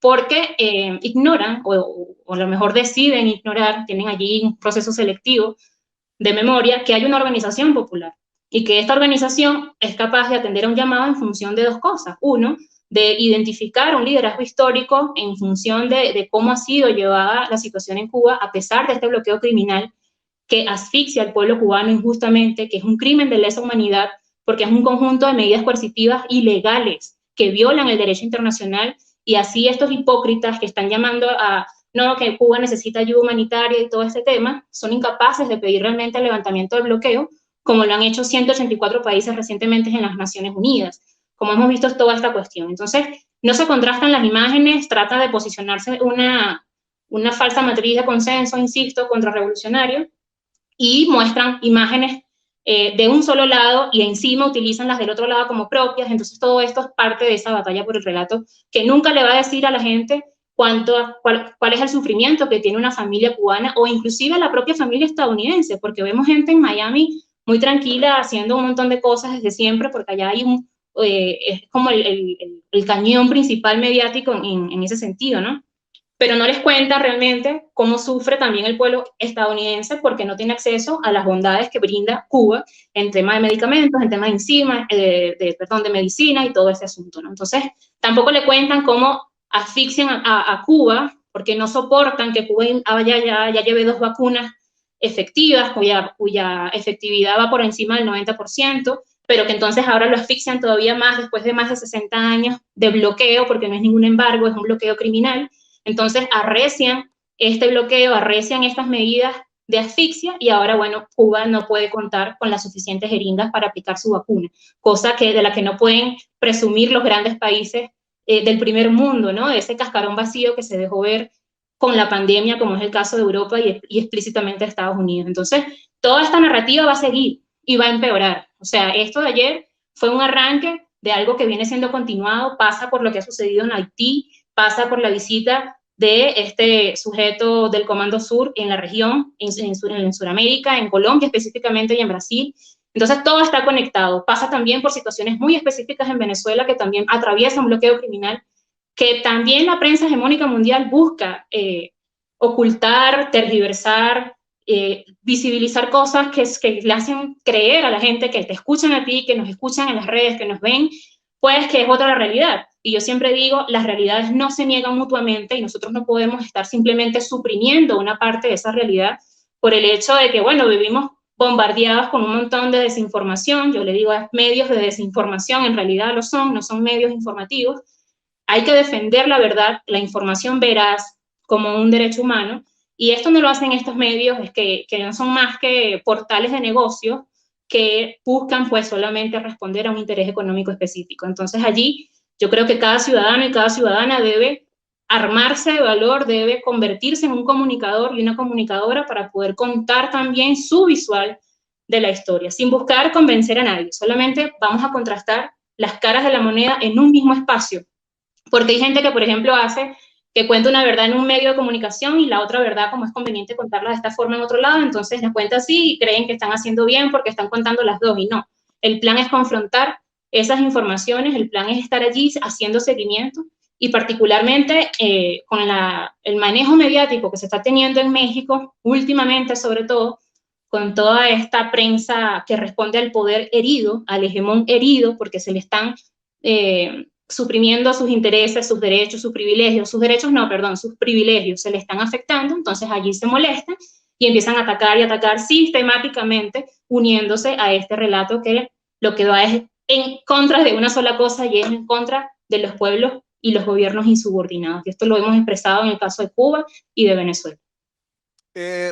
porque ignoran, o a lo mejor deciden ignorar, tienen allí un proceso selectivo de memoria, que hay una organización popular y que esta organización es capaz de atender a un llamado en función de dos cosas. Uno, de identificar un liderazgo histórico en función de cómo ha sido llevada la situación en Cuba a pesar de este bloqueo criminal que asfixia al pueblo cubano injustamente, que es un crimen de lesa humanidad, porque es un conjunto de medidas coercitivas ilegales que violan el derecho internacional, y así estos hipócritas que están llamando a no, que Cuba necesita ayuda humanitaria y todo este tema, son incapaces de pedir realmente el levantamiento del bloqueo, como lo han hecho 184 países recientemente en las Naciones Unidas, como hemos visto toda esta cuestión. Entonces, no se contrastan las imágenes, trata de posicionarse una falsa matriz de consenso, insisto, contrarrevolucionario, y muestran imágenes de un solo lado y encima utilizan las del otro lado como propias. Entonces todo esto es parte de esa batalla por el relato que nunca le va a decir a la gente cuál es el sufrimiento que tiene una familia cubana o inclusive la propia familia estadounidense, porque vemos gente en Miami muy tranquila haciendo un montón de cosas desde siempre, porque allá hay es como el cañón principal mediático en ese sentido, ¿no? Pero no les cuenta realmente cómo sufre también el pueblo estadounidense porque no tiene acceso a las bondades que brinda Cuba en tema de medicamentos, en tema de enzimas, de medicina y todo ese asunto, ¿no? Entonces, tampoco le cuentan cómo asfixian a Cuba porque no soportan que Cuba ya lleve 2 vacunas efectivas, cuya efectividad va por encima del 90%, pero que entonces ahora lo asfixian todavía más después de más de 60 años de bloqueo, porque no es ningún embargo, es un bloqueo criminal. Entonces arrecian este bloqueo, arrecian estas medidas de asfixia y ahora, bueno, Cuba no puede contar con las suficientes jeringas para aplicar su vacuna, cosa de la que no pueden presumir los grandes países del primer mundo, ¿no? De ese cascarón vacío que se dejó ver con la pandemia, como es el caso de Europa y explícitamente de Estados Unidos. Entonces, toda esta narrativa va a seguir y va a empeorar. O sea, esto de ayer fue un arranque de algo que viene siendo continuado, pasa por lo que ha sucedido en Haití, pasa por la visita de este sujeto del Comando Sur en la región, en Sudamérica, en Colombia específicamente y en Brasil. Entonces todo está conectado. Pasa también por situaciones muy específicas en Venezuela que también atraviesa un bloqueo criminal que también la prensa hegemónica mundial busca ocultar, tergiversar, visibilizar cosas que le hacen creer a la gente que te escuchan a ti, que nos escuchan en las redes, que nos ven, pues que es otra la realidad. Y yo siempre digo, las realidades no se niegan mutuamente y nosotros no podemos estar simplemente suprimiendo una parte de esa realidad por el hecho de que, bueno, vivimos bombardeados con un montón de desinformación. Yo le digo a medios de desinformación, en realidad lo son, no son medios informativos. Hay que defender la verdad, la información veraz como un derecho humano, y esto no lo hacen estos medios que no son más que portales de negocio que buscan pues solamente responder a un interés económico específico. Entonces allí yo creo que cada ciudadano y cada ciudadana debe armarse de valor, debe convertirse en un comunicador y una comunicadora para poder contar también su visual de la historia, sin buscar convencer a nadie, solamente vamos a contrastar las caras de la moneda en un mismo espacio, porque hay gente que, por ejemplo, que cuenta una verdad en un medio de comunicación y la otra verdad, como es conveniente contarla de esta forma en otro lado, entonces la cuenta así y creen que están haciendo bien porque están contando las dos, y no. El plan es confrontar esas informaciones, el plan es estar allí haciendo seguimiento, y particularmente con el manejo mediático que se está teniendo en México, últimamente sobre todo, con toda esta prensa que responde al poder herido, al hegemón herido, porque se le están suprimiendo sus intereses, sus derechos, sus privilegios, sus privilegios se le están afectando, entonces allí se molestan y empiezan a atacar y atacar sistemáticamente, uniéndose a este relato que lo que va es en contra de una sola cosa y es en contra de los pueblos y los gobiernos insubordinados. Y esto lo hemos expresado en el caso de Cuba y de Venezuela.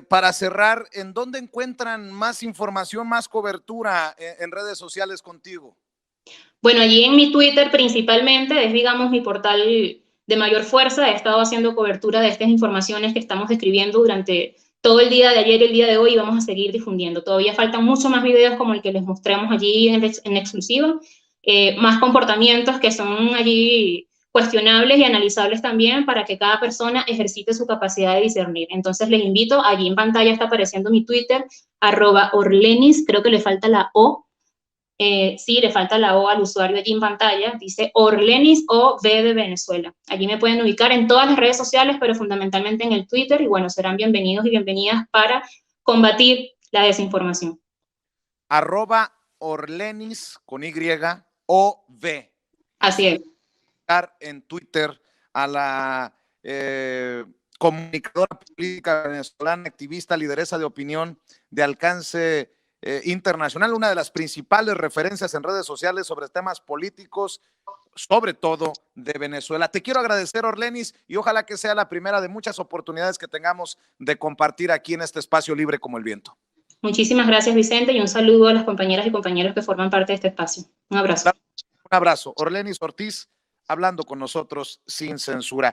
Para cerrar, ¿en dónde encuentran más información, más cobertura en redes sociales contigo? Bueno, allí en mi Twitter principalmente es, digamos, mi portal de mayor fuerza. He estado haciendo cobertura de estas informaciones que estamos describiendo durante todo el día de ayer y el día de hoy, y vamos a seguir difundiendo. Todavía faltan muchos más videos como el que les mostramos allí en exclusiva, más comportamientos que son allí cuestionables y analizables también para que cada persona ejercite su capacidad de discernir. Entonces les invito, allí en pantalla está apareciendo mi Twitter, @Orlenis, creo que le falta la O, sí, le falta la O al usuario allí en pantalla, dice Orlenis OV de Venezuela. Allí me pueden ubicar en todas las redes sociales, pero fundamentalmente en el Twitter, y bueno, serán bienvenidos y bienvenidas para combatir la desinformación. @Orlenis con Y o V. Así es. En Twitter a la comunicadora política venezolana, activista, lideresa de opinión de alcance internacional, una de las principales referencias en redes sociales sobre temas políticos, sobre todo de Venezuela. Te quiero agradecer, Orlenis, y ojalá que sea la primera de muchas oportunidades que tengamos de compartir aquí en este espacio libre como el viento. Muchísimas gracias, Vicente, y un saludo a las compañeras y compañeros que forman parte de este espacio. Un abrazo. Un abrazo. Orlenis Ortiz, hablando con nosotros sin censura.